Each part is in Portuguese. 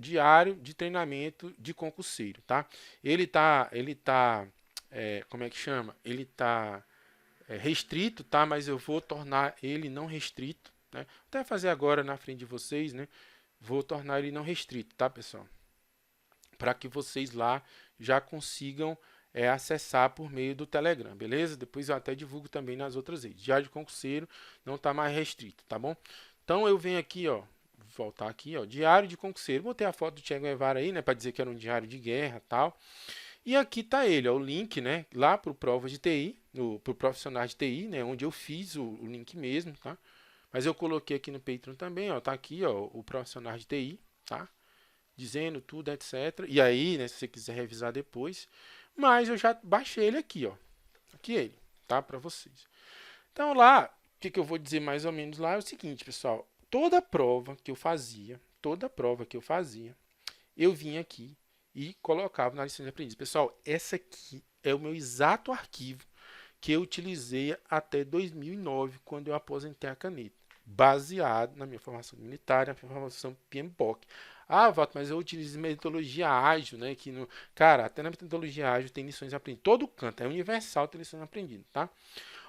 diário de treinamento de concurseiro, tá? Como é que chama? Ele tá restrito, tá? Mas eu vou tornar ele não restrito, né? Vou até fazer agora na frente de vocês, né? Vou tornar ele não restrito, tá, pessoal? Para que vocês lá já consigam acessar por meio do Telegram, beleza? Depois eu até divulgo também nas outras redes. Diário de concurseiro não está mais restrito, tá bom? Então eu venho aqui, ó, voltar aqui, ó, diário de concurseiro. Botei a foto do Che Guevara aí, né, para dizer que era um diário de guerra, tal. E aqui tá ele, ó, o link, né, lá pro prova de TI, pro profissional de TI, né, onde eu fiz o link mesmo, tá? Mas eu coloquei aqui no Patreon também, ó, tá aqui, ó, o profissional de TI, tá? Dizendo tudo, etc. E aí, né, se você quiser revisar depois, mas eu já baixei ele aqui, ó. Aqui ele, tá? Para vocês. Então lá, o que eu vou dizer mais ou menos lá é o seguinte, pessoal. Toda prova que eu fazia, eu vinha aqui e colocava na lição de aprendiz. Pessoal, essa aqui é o meu exato arquivo que eu utilizei até 2009, quando eu aposentei a caneta, baseado na minha formação militar, na minha formação PMBOK. Ah, Walter, mas eu utilizo metodologia ágil, né? Que no, cara, até na metodologia ágil tem lições aprendidas. Todo canto, é universal ter lições aprendidas, tá?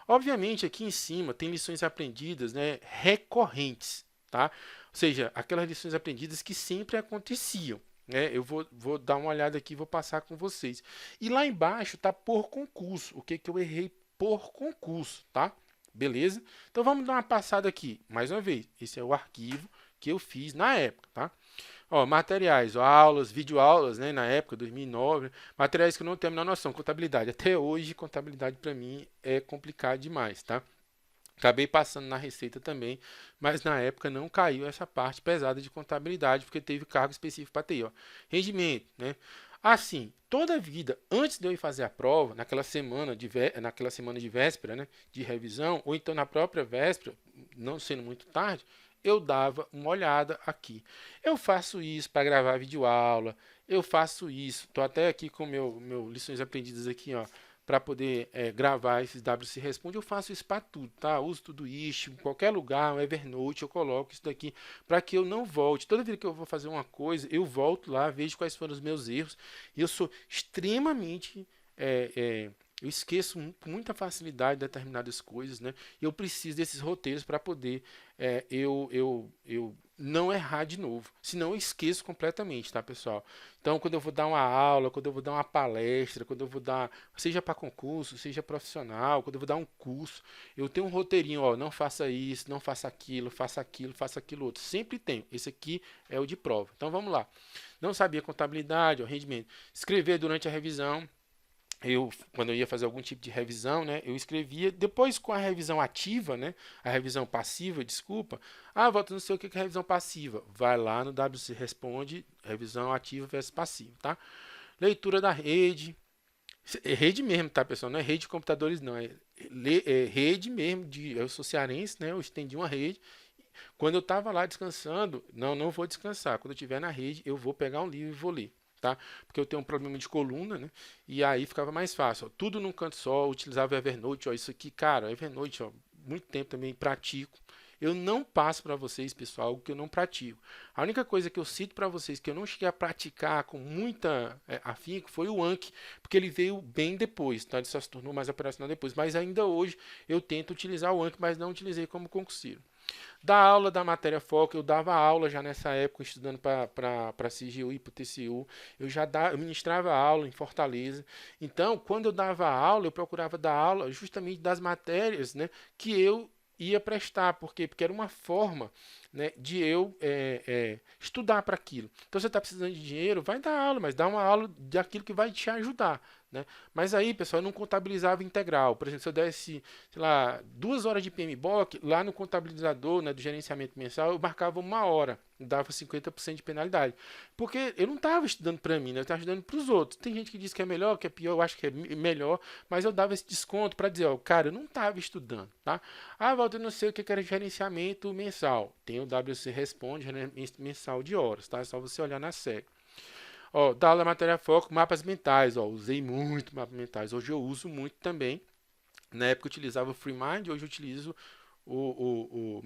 Obviamente, aqui em cima tem lições aprendidas, né, recorrentes, tá? Ou seja, aquelas lições aprendidas que sempre aconteciam. Né? Eu vou dar uma olhada aqui e vou passar com vocês. E lá embaixo tá por concurso. O que, que eu errei por concurso, tá? Beleza? Então vamos dar uma passada aqui. Mais uma vez, esse é o arquivo que eu fiz na época, tá? Ó, materiais, ó, aulas, videoaulas, né, na época, 2009, materiais que eu não tenho a menor noção, contabilidade. Até hoje, contabilidade para mim é complicado demais, tá? Acabei passando na Receita também, mas na época não caiu essa parte pesada de contabilidade, porque teve cargo específico para TI, ó. Rendimento, né? Assim, toda a vida, antes de eu ir fazer a prova, naquela semana de véspera, né, de revisão, ou então na própria véspera, não sendo muito tarde, eu dava uma olhada aqui. Eu faço isso para gravar videoaula, eu faço isso, estou até aqui com meu lições aprendidas aqui, ó, para poder gravar esses WC Responde, eu faço isso para tudo, tá? Uso tudo isso, em qualquer lugar, um Evernote, eu coloco isso daqui para que eu não volte. Toda vez que eu vou fazer uma coisa, eu volto lá, vejo quais foram os meus erros, e eu sou extremamente eu esqueço com muita facilidade determinadas coisas, né? E eu preciso desses roteiros para poder eu não errar de novo. Senão eu esqueço completamente, tá, pessoal? Então, quando eu vou dar uma aula, quando eu vou dar uma palestra, quando eu vou dar, seja para concurso, seja profissional, quando eu vou dar um curso, eu tenho um roteirinho, ó, não faça isso, não faça aquilo, faça aquilo outro. Sempre tem. Esse aqui é o de prova. Então, vamos lá. Não sabia contabilidade, ó, rendimento. Escrever durante a revisão, quando eu ia fazer algum tipo de revisão, né, eu escrevia, depois com a revisão ativa, né, a revisão passiva, desculpa, Walter, não sei o que é revisão passiva, vai lá no WC Responde, revisão ativa versus passiva, tá? Leitura da rede, rede mesmo, tá, pessoal, não é rede de computadores, não, é rede mesmo, eu sou cearense, né, eu estendi uma rede, quando eu estava lá descansando, não vou descansar, quando eu estiver na rede, eu vou pegar um livro e vou ler. Tá? Porque eu tenho um problema de coluna, né? E aí ficava mais fácil. Ó, tudo num canto só, utilizava o Evernote, ó, isso aqui, cara, Evernote, ó, muito tempo também pratico. Eu não passo para vocês, pessoal, algo que eu não pratico. A única coisa que eu cito para vocês que eu não cheguei a praticar com muita afinco foi o Anki, porque ele veio bem depois, tá? Ele só se tornou mais operacional depois. Mas ainda hoje eu tento utilizar o Anki, mas não utilizei como concurseiro. Da aula da matéria foco, eu dava aula já nessa época, estudando para CGU e para TCU. Eu ministrava aula em Fortaleza. Então, quando eu dava aula, eu procurava dar aula justamente das matérias, né, que eu ia prestar. Por quê? Porque era uma forma, né, de eu estudar para aquilo. Então, você está precisando de dinheiro, vai dar aula, mas dá uma aula daquilo que vai te ajudar. Né? Mas aí, pessoal, eu não contabilizava integral. Por exemplo, se eu desse, sei lá, 2 horas de PMBOK, lá no contabilizador, né, do gerenciamento mensal, eu marcava 1 hora, dava 50% de penalidade. Porque eu não estava estudando para mim, né, eu estava estudando para os outros. Tem gente que diz que é melhor, que é pior, eu acho que é melhor, mas eu dava esse desconto para dizer, ó, cara, eu não estava estudando, tá? Walter, eu não sei o que era gerenciamento mensal. Tem o WC Responde, mensal de horas, tá? É só você olhar na série. Ó, da aula matéria foco, mapas mentais, ó, usei muito mapas mentais. Hoje eu uso muito também. Na época eu utilizava o FreeMind, hoje eu utilizo o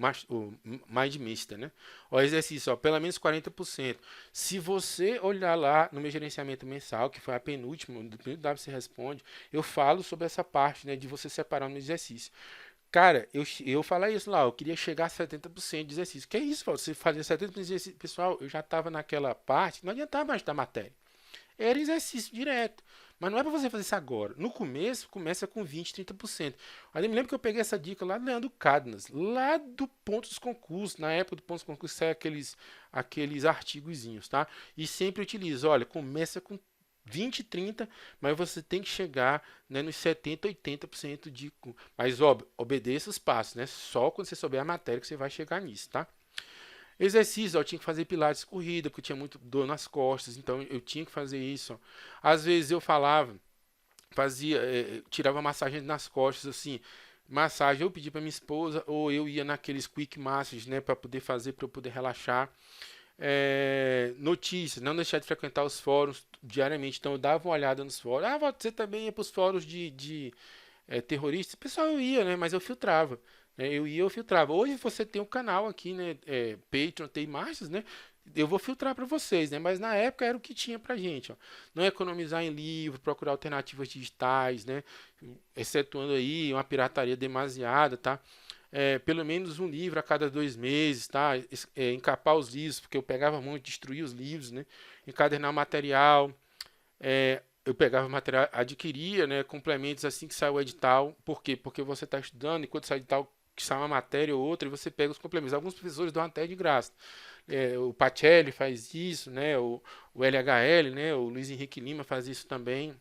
Mind Mister, né? O exercício, ó, pelo menos 40%. Se você olhar lá no meu gerenciamento mensal, que foi a penúltima, do primeiro WC Responde, eu falo sobre essa parte, né, de você separar no exercício. Cara, eu falei isso lá, eu queria chegar a 70% de exercício. Que é isso, Paulo? Você fazia 70% de exercício. Pessoal, eu já estava naquela parte, não adiantava mais da matéria. Era exercício direto. Mas não é para você fazer isso agora. No começo, começa com 20, 30%. Aí eu me lembro que eu peguei essa dica lá do Leandro Cadnas, lá do Ponto dos Concursos. Na época do Ponto dos Concursos, sai aqueles artigozinhos, tá? E sempre utilizo, olha, começa com 20, 30, mas você tem que chegar, né, nos 70, 80% de. Mas, óbvio, obedeça os passos, né? Só quando você souber a matéria que você vai chegar nisso, tá? Exercício, ó, eu tinha que fazer pilates corrida, porque eu tinha muito dor nas costas, então eu tinha que fazer isso. Ó. Às vezes eu falava, tirava massagem nas costas, assim, massagem, eu pedi para minha esposa, ou eu ia naqueles quick massages, né, para poder fazer, para eu poder relaxar. Notícias, não deixar de frequentar os fóruns diariamente, então eu dava uma olhada nos fóruns. Ah, você também ia para os fóruns de terroristas? Pessoal, eu ia, né, mas eu filtrava. Eu filtrava. Hoje você tem um canal aqui, né? Patreon, tem margens, né? Eu vou filtrar para vocês, né? Mas na época era o que tinha pra gente, ó. Não economizar em livro, procurar alternativas digitais, né? Excetuando aí uma pirataria demasiada, tá? Pelo menos um livro a cada 2 meses, tá? Encapar os livros, porque eu pegava muito, destruía os livros, né? Encadernar material, eu pegava o material, adquiria, né, complementos assim que saiu o edital. Por quê? Porque você está estudando, enquanto sai o edital, que sai uma matéria ou outra, e você pega os complementos. Alguns professores dão até de graça. O Pacelli faz isso, né, o LHL, né, o Luiz Henrique Lima faz isso também.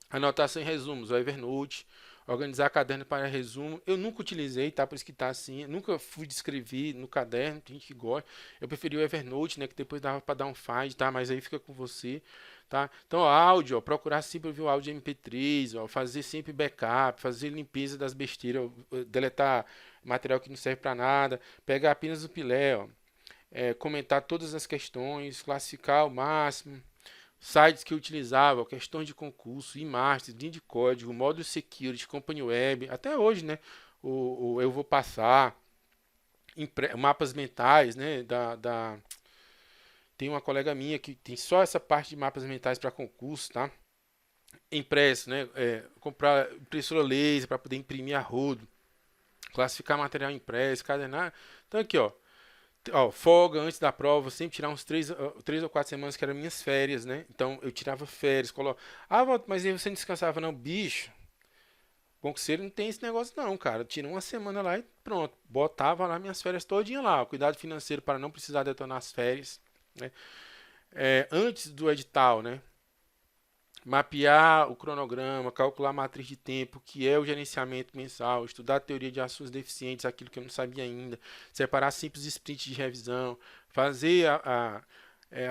Anotação em resumos, o Evernote, organizar caderno para resumo. Eu nunca utilizei, tá? Por isso que tá assim. Eu nunca fui descrever no caderno, tem gente que gosta. Eu preferi o Evernote, né? Que depois dava para dar um find, tá? Mas aí fica com você, tá? Então, áudio, ó, procurar sempre ouvir o áudio MP3, ó, fazer sempre backup, fazer limpeza das besteiras, deletar material que não serve para nada, pegar apenas o pilé, ó, comentar todas as questões, classificar ao máximo, sites que eu utilizava, questões de concurso, e-master, linha de código, módulo security, company web, até hoje, né? Eu vou passar mapas mentais, né? Tem uma colega minha que tem só essa parte de mapas mentais para concurso, tá? Impresso, né? Comprar impressora laser para poder imprimir a rodo, classificar material impresso, cadernar. Então aqui, ó, folga antes da prova, sempre tirar uns 3 ou 4 semanas, que eram minhas férias, né? Então eu tirava férias, mas aí você não descansava, não, bicho. Concurseiro não tem esse negócio, não, cara. Tira uma semana lá e pronto. Botava lá minhas férias todinha lá. Ó, cuidado financeiro para não precisar detonar as férias, né? Antes do edital, né? Mapear o cronograma, calcular a matriz de tempo, que é o gerenciamento mensal, estudar a teoria de assuntos deficientes, aquilo que eu não sabia ainda, separar simples sprints de revisão, fazer a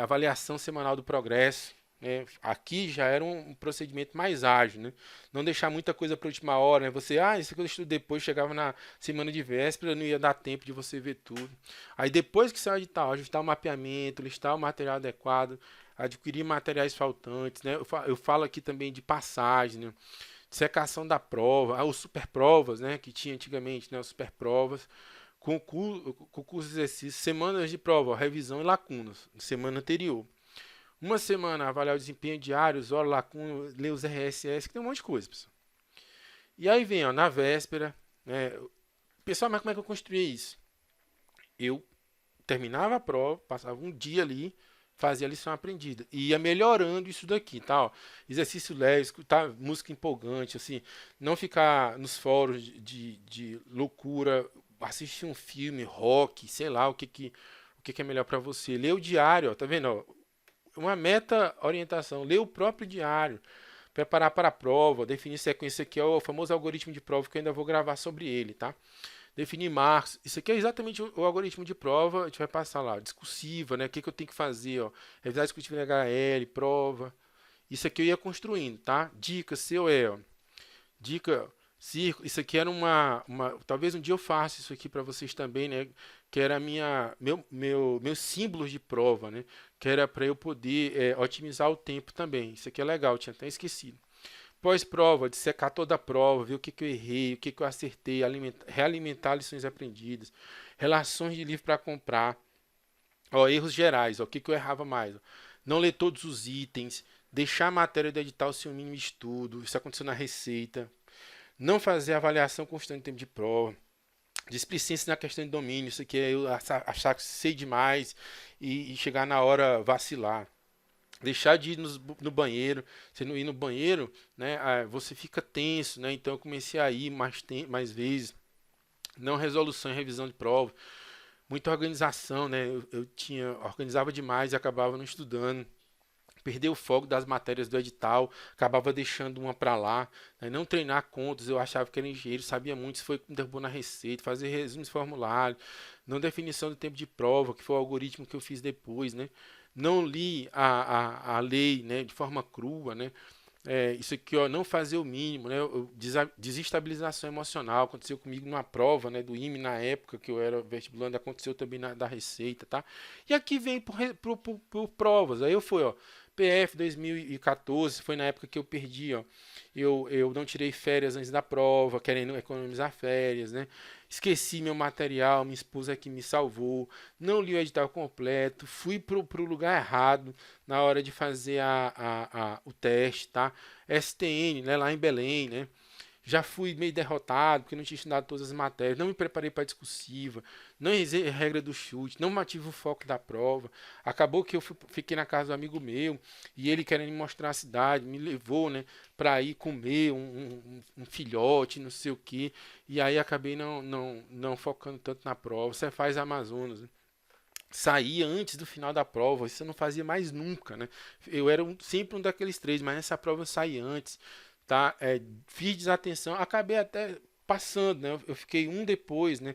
avaliação semanal do progresso. Né? Aqui já era um procedimento mais ágil, né? Não deixar muita coisa para a última hora, né? Isso aqui eu estudo depois, chegava na semana de véspera, não ia dar tempo de você ver tudo. Aí depois que saiu o edital, ajustar o mapeamento, listar o material adequado, adquirir materiais faltantes, né? Eu falo aqui também de passagem, né? Secação da prova, os superprovas, né? Que tinha antigamente, né? Os superprovas, concurso de exercício, semanas de prova, ó, revisão e lacunas, semana anterior. Uma semana avaliar o desempenho diário, hora, lacuna, ler os RSS, que tem um monte de coisa, pessoal. E aí vem, ó, na véspera, né? Pessoal, mas como é que eu construí isso? Eu terminava a prova, passava um dia ali, fazia a lição aprendida. E ia melhorando isso daqui, tá? Ó, exercício leve, escutar música empolgante, assim, não ficar nos fóruns de loucura, assistir um filme, rock, sei lá, o que é melhor para você. Ler o diário, ó, tá vendo? Ó, uma meta orientação, ler o próprio diário, preparar para a prova, definir sequência, que é o famoso algoritmo de prova, que eu ainda vou gravar sobre ele, tá? Definir marcos. Isso aqui é exatamente o algoritmo de prova. A gente vai passar lá. Discursiva, né? O que eu tenho que fazer? Ó? Revisar discursiva em HL, prova. Isso aqui eu ia construindo, tá? Dica, COE. Ó. Dica, círculo. Isso aqui era talvez um dia eu faça isso aqui para vocês também, né? Que era meus símbolos de prova, né? Que era para eu poder otimizar o tempo também. Isso aqui é legal, eu tinha até esquecido. Pós-prova, dissecar toda a prova, ver o que, que eu errei, o que, que eu acertei, realimentar lições aprendidas, relações de livro para comprar, ó, erros gerais, ó, o que, que eu errava mais, ó. Não ler todos os itens, deixar a matéria do edital sem o mínimo estudo, isso aconteceu na receita, não fazer avaliação constante em tempo de prova, displicência na questão de domínio, isso aqui é eu achar que sei demais e chegar na hora vacilar. Deixar de ir no banheiro, você não ir no banheiro, né? Você fica tenso, né? Então eu comecei a ir mais vezes. Não resolução e revisão de prova. Muita organização, né? Organizava demais e acabava não estudando. Perder o foco das matérias do edital, acabava deixando uma para lá, né? Não treinar contas, eu achava que era engenheiro, sabia muito, isso foi me derrubou na receita, fazer resumos de formulário, não definição do tempo de prova, que foi o algoritmo que eu fiz depois, né? Não li a lei, né, de forma crua, né? Isso aqui, ó, não fazer o mínimo, né? Desestabilização emocional aconteceu comigo numa prova, né, do IME na época que eu era vestibulando, aconteceu também da Receita, tá? E aqui vem por provas. Aí eu fui, ó, PF 2014, foi na época que eu perdi, ó. Eu não tirei férias antes da prova, querendo economizar férias, né? Esqueci meu material, minha esposa que me salvou, não li o edital completo, fui pro lugar errado na hora de fazer o teste, tá? STN, né, lá em Belém, né? Já fui meio derrotado porque não tinha estudado todas as matérias, não me preparei para a discursiva, não usei a regra do chute, não mantive o foco da prova. Acabou que eu fiquei na casa do amigo meu e ele querendo me mostrar a cidade, me levou, né, para ir comer um filhote, não sei o que. E aí acabei não focando tanto na prova. Você faz Amazonas, né? Saía antes do final da prova, isso eu não fazia mais nunca, né? Eu era sempre um daqueles três, mas nessa prova eu saí antes, tá? Fiz desatenção, acabei até passando, né? Eu fiquei um depois, né?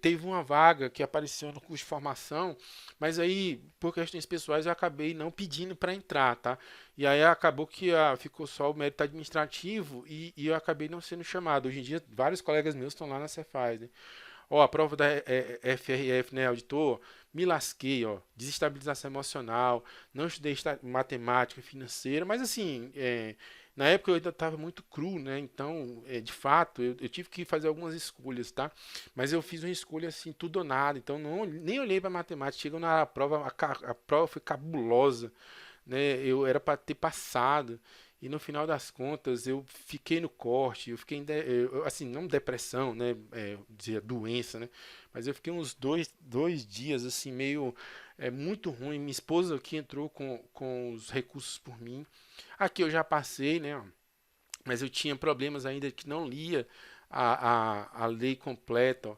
Teve uma vaga que apareceu no curso de formação, mas aí, por questões pessoais, eu acabei não pedindo para entrar, tá? E aí acabou que ficou só o mérito administrativo e eu acabei não sendo chamado. Hoje em dia, vários colegas meus estão lá na Cefaz, né? Ó, a prova da FRF, né, auditor, me lasquei, ó, desestabilização emocional, não estudei matemática financeira, mas assim, na época eu ainda estava muito cru, né, então, de fato, eu tive que fazer algumas escolhas, tá? Mas eu fiz uma escolha assim, tudo ou nada, então nem olhei para matemática, chegou na prova, a prova foi cabulosa, né? Eu era para ter passado e no final das contas eu fiquei no corte, eu fiquei assim, não depressão, né? Dizer doença, né? Mas eu fiquei uns dois dias assim meio muito ruim. Minha esposa que entrou com os recursos por mim. Aqui eu já passei, né? Mas eu tinha problemas ainda que não lia a lei completa, ó.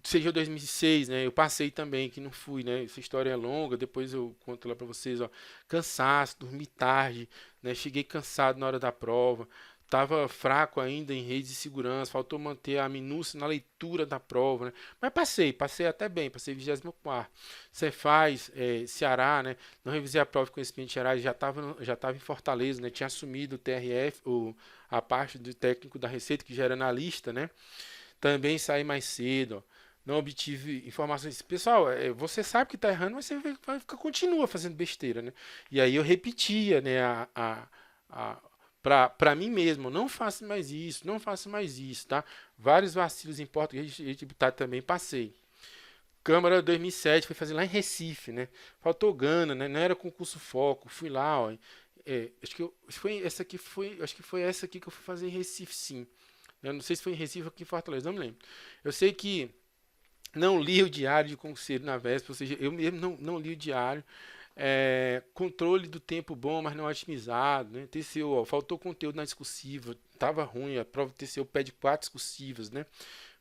Seja 2006, né? Eu passei também, que não fui, né? Essa história é longa, depois eu conto lá para vocês, ó. Cansaço, dormi tarde, né? Cheguei cansado na hora da prova, tava fraco ainda em redes de segurança, faltou manter a minúcia na leitura da prova, né? Mas passei até bem, passei 24º. Cefaz, Ceará, né? Não revisei a prova de conhecimento gerais, já tava em Fortaleza, né? Tinha assumido o TRF, a parte do técnico da Receita, que já era analista, né? Também saí mais cedo, ó. Não obtive informações. Pessoal, você sabe que está errando, mas você continua fazendo besteira, né? E aí eu repetia, né, para mim mesmo, não faça mais isso, não faça mais isso, tá? Vários vacilos em português e tributário também passei. Câmara 2007, fui fazer lá em Recife, né? Faltou Gana, né? Não era concurso foco, fui lá, ó. Acho que foi essa aqui que eu fui fazer em Recife, sim. Eu não sei se foi em Recife ou aqui em Fortaleza, não me lembro. Eu sei que não li o diário de concurseiro na véspera, ou seja, eu mesmo não li o diário. Controle do tempo bom, mas não otimizado, né? TCU, ó, faltou conteúdo na discursiva, estava ruim, a prova TCU pede 4 discursivas, né?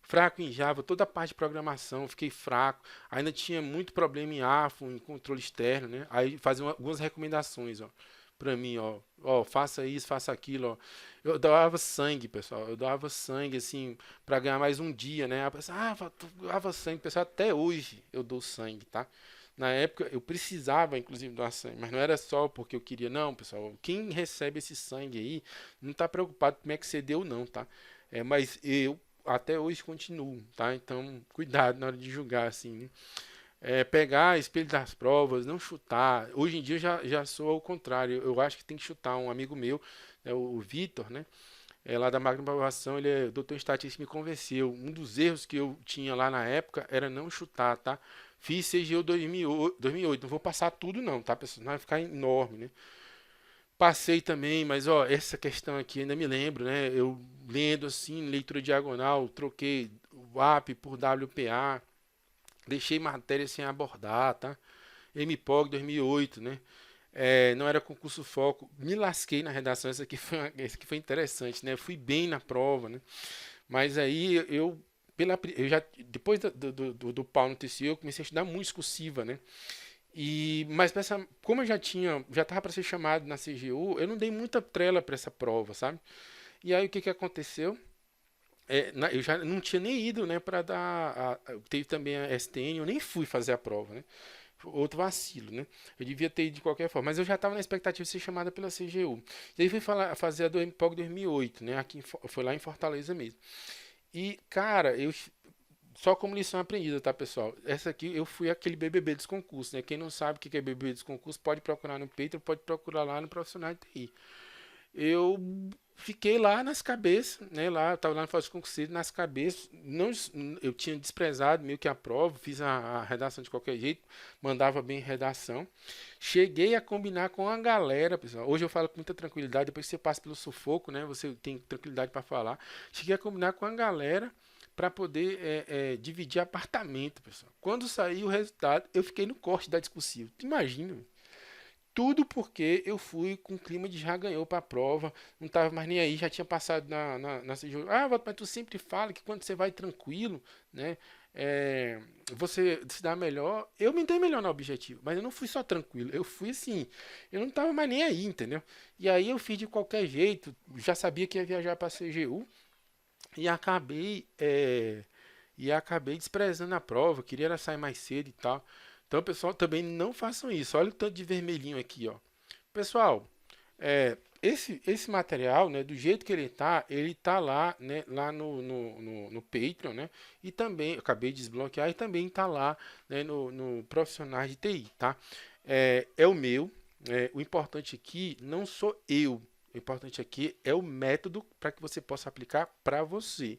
Fraco em Java, toda a parte de programação, fiquei fraco. Ainda tinha muito problema em AFO, em controle externo, né? Aí fazia algumas recomendações, ó, para mim, ó, faça isso, faça aquilo, ó. Eu doava sangue, pessoal. Eu doava sangue, assim, para ganhar mais um dia, né? A pessoa, doava sangue, pessoal. Até hoje eu dou sangue, tá? Na época eu precisava, inclusive, doar sangue, mas não era só porque eu queria, não, pessoal. Quem recebe esse sangue aí não tá preocupado como é que você deu, não, tá? Mas eu até hoje continuo, tá? Então, cuidado na hora de julgar, assim, né? pegar espelho das provas, não chutar. Hoje em dia eu já sou ao contrário. Eu acho que tem que chutar. Um amigo meu, o Vitor, né? Lá da máquina de aprovação, ele é doutor em estatística, me convenceu. Um dos erros que eu tinha lá na época era não chutar, tá? Fiz CGU 2008, não vou passar tudo não, tá, pessoal? Não vai ficar enorme, né? Passei também, mas ó, essa questão aqui ainda me lembro, né? Eu lendo assim, leitura diagonal, troquei o AP por WPA, deixei matéria sem abordar, tá? MPOG 2008, né? Não era concurso foco, me lasquei na redação, essa aqui foi interessante, né? Fui bem na prova, né? Mas aí eu já, depois do pau no TCU, eu comecei a estudar muito discursiva, né? Mas como eu já estava para ser chamado na CGU, eu não dei muita trela para essa prova, sabe? E aí o que aconteceu? Eu já não tinha nem ido, né, para dar. Teve também a STN, eu nem fui fazer a prova, né? Outro vacilo, né? Eu devia ter ido de qualquer forma, mas eu já estava na expectativa de ser chamada pela CGU. E aí fui fazer a do MPOG 2008, né? Foi lá em Fortaleza mesmo. E, cara, eu só como lição aprendida, tá, pessoal? Essa aqui eu fui aquele BBB dos concursos, né? Quem não sabe o que é BBB dos concursos, pode procurar no Patreon, pode procurar lá no Profissional de TI. Eu fiquei lá nas cabeças, né? Lá, eu tava lá no Fórum de Concurseiro, nas cabeças. Não, eu tinha desprezado meio que a prova, fiz a redação de qualquer jeito, mandava bem redação. Cheguei a combinar com a galera, pessoal. Hoje eu falo com muita tranquilidade, depois que você passa pelo sufoco, né? Você tem tranquilidade para falar. Cheguei a combinar com a galera para poder dividir apartamento, pessoal. Quando saiu o resultado, eu fiquei no corte da discursiva. Imagina. Tudo porque eu fui com clima de já ganhou para a prova, não estava mais nem aí, já tinha passado na CGU. Ah, mas tu sempre fala que quando você vai tranquilo, né, você se dá melhor. Eu me dei melhor no objetivo, mas eu não fui só tranquilo, eu fui assim, eu não estava mais nem aí, entendeu? E aí eu fiz de qualquer jeito, já sabia que ia viajar para a CGU e acabei desprezando a prova, queria era sair mais cedo e tal. Então, pessoal, também não façam isso. Olha o tanto de vermelhinho aqui, ó. Pessoal, esse material, né, do jeito que ele tá lá, né, lá no Patreon, né, e também, eu acabei de desbloquear, e também tá lá, né, no Profissionais de TI, tá? É o meu, o importante aqui não sou eu, o importante aqui é o método para que você possa aplicar para você.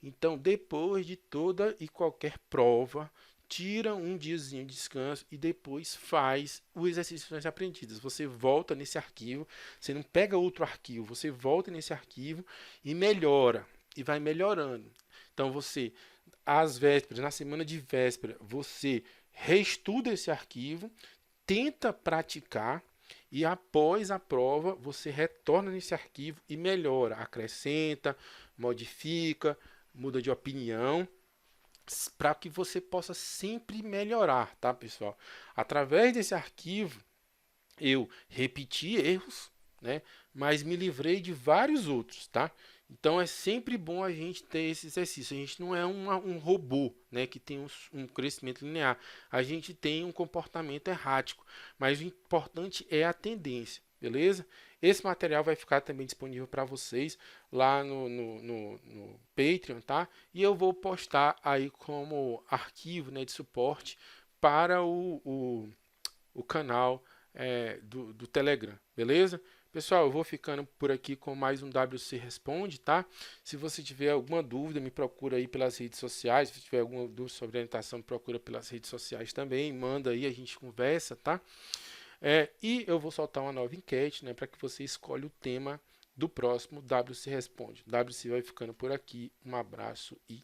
Então, depois de toda e qualquer prova, tira um diazinho de descanso e depois faz o exercício das aprendidas. Você volta nesse arquivo, você não pega outro arquivo, você volta nesse arquivo e melhora, e vai melhorando. Então, às vésperas, na semana de véspera, você reestuda esse arquivo, tenta praticar e após a prova você retorna nesse arquivo e melhora, acrescenta, modifica, muda de opinião para que você possa sempre melhorar, tá, pessoal? Através desse arquivo eu repeti erros, né, mas me livrei de vários outros, tá? Então é sempre bom a gente ter esse exercício. A gente não é um robô, né, que tem um crescimento linear. A gente tem um comportamento errático, mas o importante é a tendência, beleza? Esse material vai ficar também disponível para vocês lá no Patreon, tá? E eu vou postar aí como arquivo, né, de suporte para o canal do Telegram, beleza? Pessoal, eu vou ficando por aqui com mais um WC Responde, tá? Se você tiver alguma dúvida, me procura aí pelas redes sociais. Se tiver alguma dúvida sobre orientação, me procura pelas redes sociais também. Manda aí, a gente conversa, tá? E eu vou soltar uma nova enquete, né, para que você escolha o tema do próximo WC Responde. WC vai ficando por aqui. Um abraço e